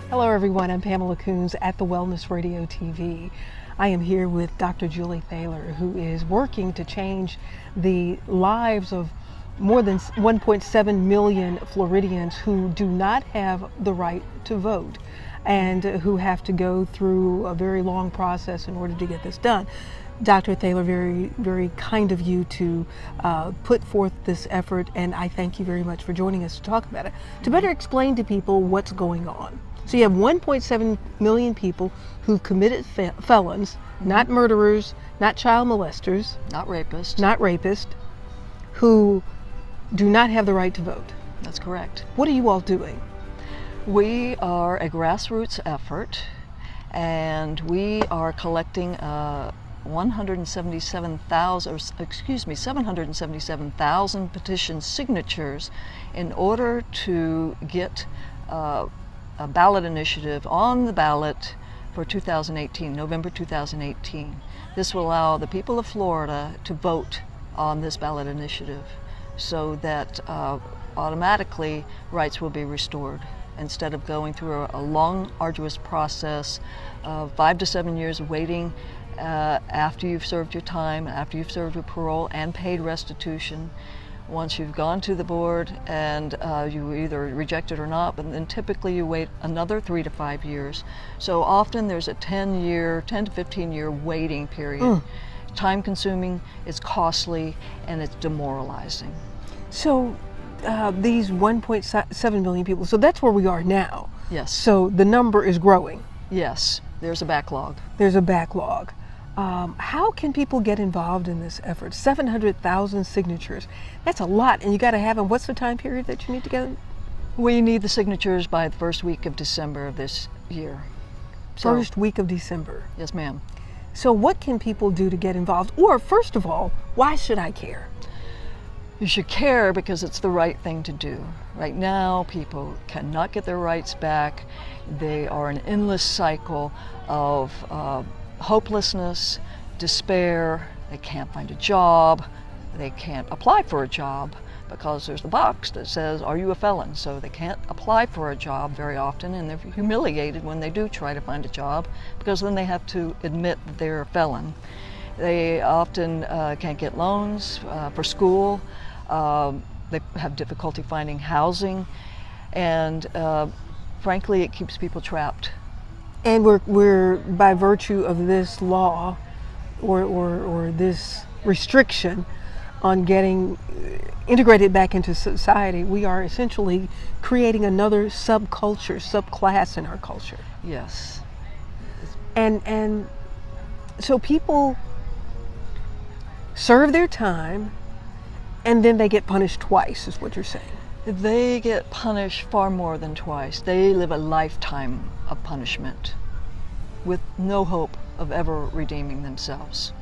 Hello everyone, I'm Pamela Coons at the Wellness Radio TV. I am here with Dr. Julie Thaler, who is working to change the lives of more than 1.7 million Floridians who do not have the right to vote and who have to go through a very long process in order to get this done. Dr. Thaler, very, very kind of you to put forth this effort, and I thank you very much for joining us to talk about it, to better explain to people what's going on. So you have 1.7 million people who've committed felons, not murderers, not child molesters, Not rapists, who do not have the right to vote. That's correct. What are you all doing? We are a grassroots effort, and we are collecting 777,000 petition signatures in order to get a ballot initiative on the ballot for 2018, November 2018. This will allow the people of Florida to vote on this ballot initiative so that automatically rights will be restored instead of going through a long, arduous process of 5 to 7 years of waiting after you've served your time, after you've served your parole and paid restitution. Once you've gone to the board and you either reject it or not, but then typically you wait another 3 to 5 years. So often there's a 10 to 15 year waiting period. Time consuming, it's costly, and it's demoralizing. So these 1.7 million people, so that's where we are now. Yes. So the number is growing. Yes, there's a backlog. There's a backlog. How can people get involved in this effort? 700,000 signatures. That's a lot, and you got to have them. What's the time period that you need to get them? We need the signatures by the first week of December of this year. First week of December. Yes, ma'am. So what can people do to get involved? Or first of all, why should I care? You should care because it's the right thing to do. Right now, people cannot get their rights back. They are an endless cycle of hopelessness, despair. They can't find a job. They can't apply for a job because there's the box that says, are you a felon? So they can't apply for a job very often, and they're humiliated when they do try to find a job because then they have to admit that they're a felon. They often can't get loans for school. They have difficulty finding housing, and frankly, it keeps people trapped. And we're by virtue of this law or this restriction on getting integrated back into society, we are essentially creating another subculture, subclass in our culture. Yes. And so people serve their time and then they get punished twice, is what you're saying. They get punished far more than twice. They live a lifetime of punishment with no hope of ever redeeming themselves.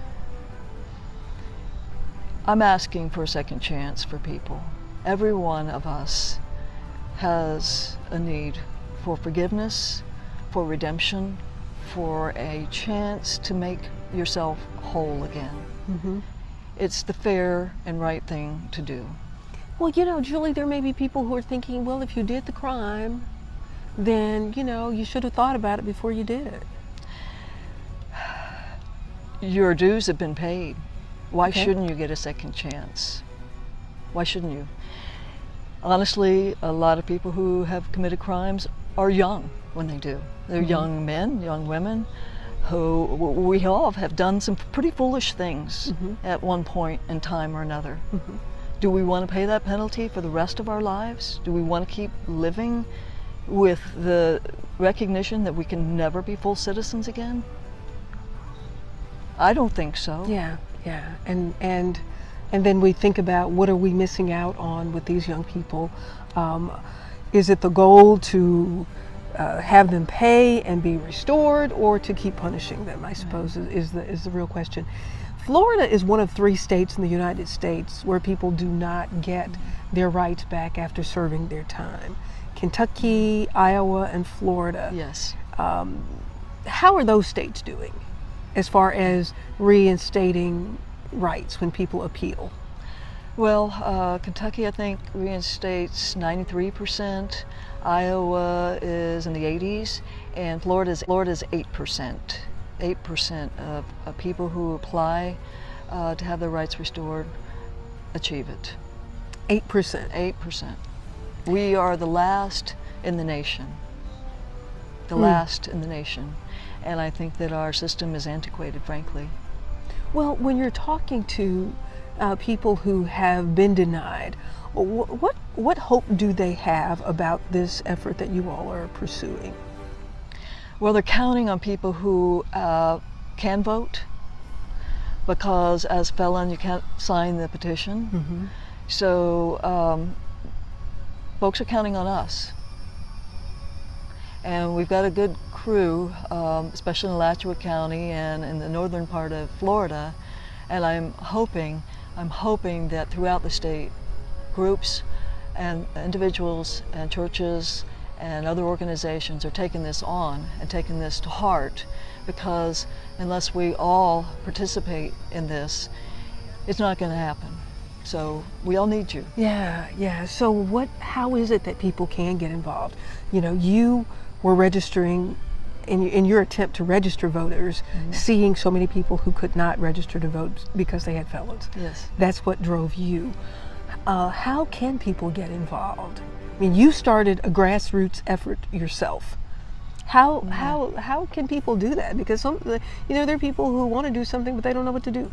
I'm asking for a second chance for people. Every one of us has a need for forgiveness, for redemption, for a chance to make yourself whole again. Mm-hmm. It's the fair and right thing to do. Well, Julie, there may be people who are thinking, well, if you did the crime, then, you should have thought about it before you did it. Your dues have been paid. Why Okay. shouldn't you get a second chance? Why shouldn't you? Honestly, a lot of people who have committed crimes are young when they do. They're young men, young women, who we all have done some pretty foolish things at one point in time or another. Do we want to pay that penalty for the rest of our lives? Do we want to keep living with the recognition that we can never be full citizens again? I don't think so. Yeah. And then we think about what are we missing out on with these young people. Is it the goal to have them pay and be restored, or to keep punishing them, I suppose, is the real question. Florida is one of 3 states in the United States where people do not get their rights back after serving their time. Kentucky, Iowa, and Florida. Yes. How are those states doing as far as reinstating rights when people appeal? Well, Kentucky, I think, reinstates 93%. Iowa is in the 80s, and Florida's 8%. 8% of people who apply to have their rights restored achieve it. 8%. 8%. We are the last in the nation. The last in the nation. And I think that our system is antiquated, frankly. Well, when you're talking to people who have been denied, what hope do they have about this effort that you all are pursuing? Well, they're counting on people who can vote, because as felon you can't sign the petition. Mm-hmm. So folks are counting on us. And we've got a good crew, especially in Alachua County and in the northern part of Florida. And I'm hoping that throughout the state, groups and individuals and churches and other organizations are taking this on and taking this to heart, because unless we all participate in this, it's not going to happen. So we all need you. Yeah. So how is it that people can get involved? You know, you were registering in your attempt to register voters, seeing so many people who could not register to vote because they had felons. Yes. That's what drove you. How can people get involved? I mean, you started a grassroots effort yourself. How can people do that? Because there are people who want to do something, but they don't know what to do.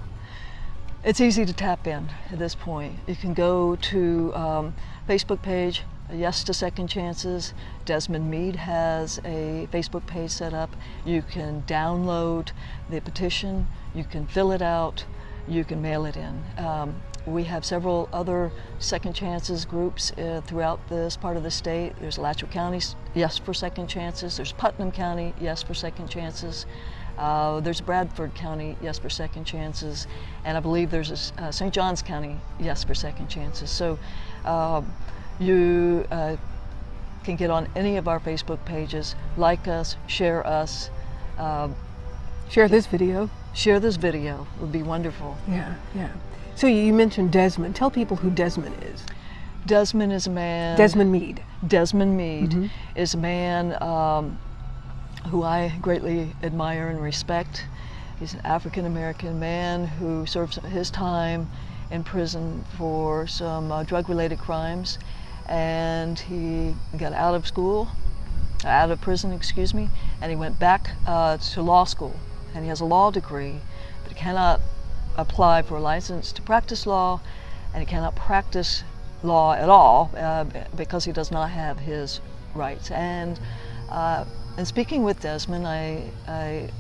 It's easy to tap in at this point. You can go to Facebook page, Yes to Second Chances. Desmond Meade has a Facebook page set up. You can download the petition, you can fill it out, you can mail it in. We have several other Second Chances groups throughout this part of the state. There's Alachua County, Yes for Second Chances. There's Putnam County, Yes for Second Chances. There's Bradford County, Yes for Second Chances. And I believe there's a St. Johns County, Yes for Second Chances. So you can get on any of our Facebook pages, like us, share us. Share this video. Share this video would be wonderful. Yeah. So you mentioned Desmond. Tell people who Desmond is. Desmond is a man. Desmond Meade. Desmond Meade is a man who I greatly admire and respect. He's an African American man who served his time in prison for some drug-related crimes, and he got out of prison, and he went back to law school, and he has a law degree, but he cannot apply for a license to practice law, and he cannot practice law at all because he does not have his rights. And speaking with Desmond, I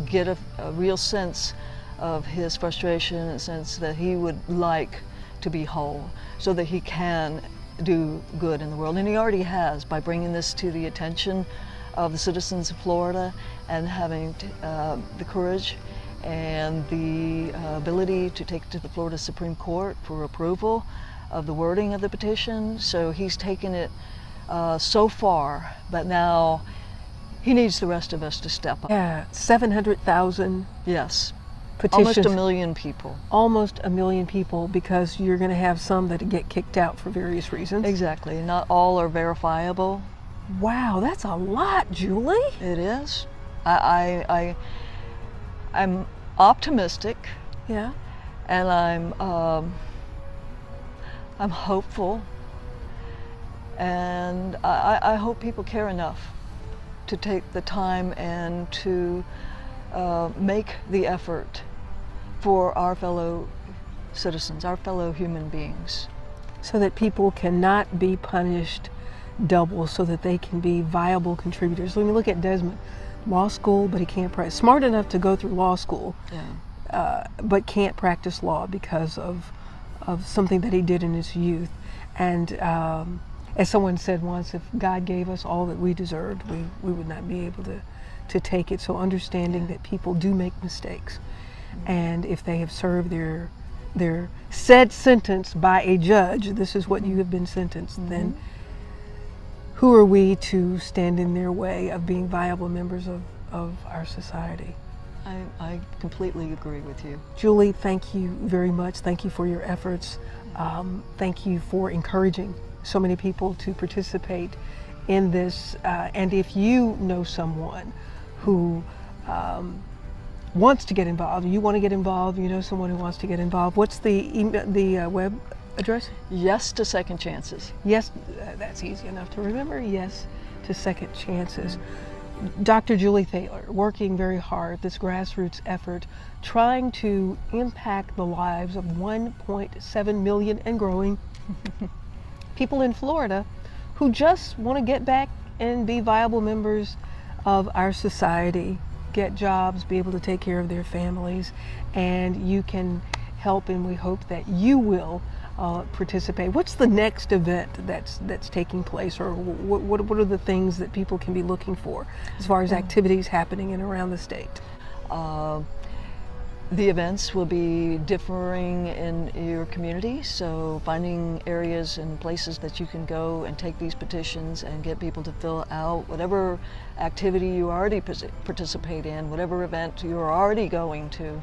get a real sense of his frustration, and a sense that he would like to be whole so that he can do good in the world. And he already has, by bringing this to the attention of the citizens of Florida and having the courage and the ability to take it to the Florida Supreme Court for approval of the wording of the petition. So he's taken it so far, but now he needs the rest of us to step up. Yeah, 700,000 Yes. petitions. Almost 1 million people. Almost 1 million people, because you're going to have some that get kicked out for various reasons. Exactly. Not all are verifiable. Wow, that's a lot, Julie. It is. I'm optimistic, Yeah. and I'm hopeful, and I hope people care enough to take the time and to make the effort for our fellow citizens, our fellow human beings. So that people cannot be punished double, so that they can be viable contributors. When you look at Desmond, law school, but he can't practice. Smart enough to go through law school, but can't practice law because of something that he did in his youth. And as someone said once, if God gave us all that we deserved, we would not be able to take it. So understanding that people do make mistakes, and if they have served their said sentence by a judge, this is what you have been sentenced, then who are we to stand in their way of being viable members of our society? I completely agree with you. Julie, thank you very much. Thank you for your efforts. Thank you for encouraging so many people to participate in this. And if you know someone who wants to get involved, you want to get involved, you know someone who wants to get involved, what's the web address? Yes to Second Chances. Yes, that's easy enough to remember. Yes to Second Chances. Dr. Julie Thaler, working very hard, this grassroots effort, trying to impact the lives of 1.7 million and growing people in Florida who just want to get back and be viable members of our society, get jobs, be able to take care of their families, and you can help, and we hope that you will participate. What's the next event that's taking place, or what are the things that people can be looking for as far as activities happening in around the state? The events will be differing in your community, so finding areas and places that you can go and take these petitions and get people to fill out whatever activity you already participate in, whatever event you're already going to,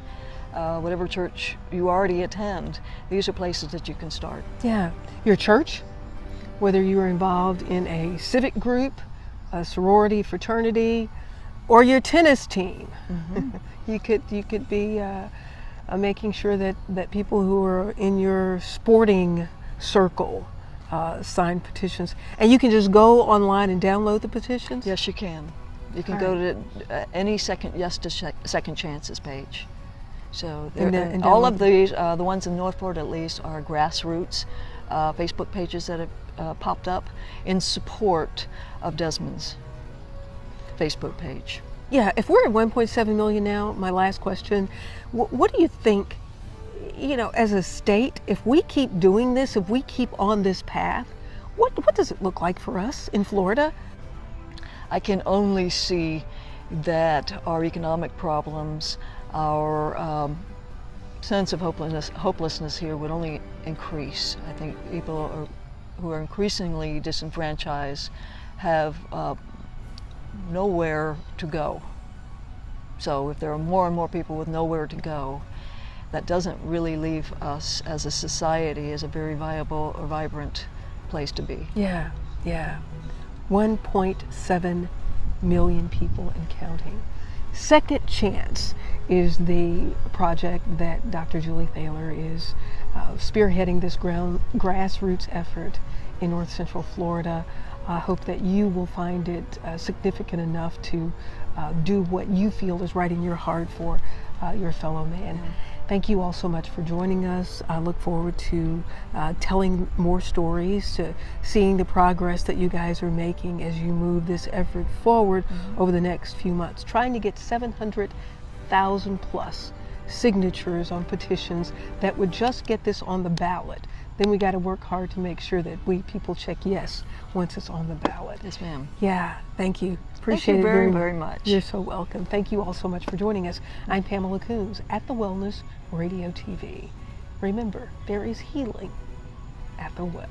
whatever church you already attend. These are places that you can start. Yeah, your church, whether you're involved in a civic group, a sorority, fraternity, or your tennis team. Mm-hmm. You could be making sure that people who are in your sporting circle sign petitions. And you can just go online and download the petitions? Yes, you can. You can go to any Yes to Second Chances page. So and all of these, the ones in Northport at least, are grassroots Facebook pages that have popped up in support of Desmond's Facebook page. Yeah, if we're at 1.7 million now, my last question, what do you think, as a state, if we keep doing this, if we keep on this path, what does it look like for us in Florida? I can only see that our economic problems, our sense of hopelessness here would only increase. I think people who are increasingly disenfranchised have nowhere to go. So if there are more and more people with nowhere to go, that doesn't really leave us as a society as a very viable or vibrant place to be. Yeah. 1.7 million people and counting. Second Chance is the project that Dr. Julie Thaler is spearheading, this grassroots effort in North Central Florida. I hope that you will find it significant enough to do what you feel is right in your heart for your fellow man. Mm-hmm. Thank you all so much for joining us. I look forward to telling more stories, to seeing the progress that you guys are making as you move this effort forward over the next few months, trying to get 700,000 plus signatures on petitions that would just get this on the ballot. Then we got to work hard to make sure that people check yes once it's on the ballot. Yes, ma'am. Yeah, thank you. Appreciate it very, very much. You're so welcome. Thank you all so much for joining us. I'm Pamela Coons at the Wellness Radio TV. Remember, there is healing at the well.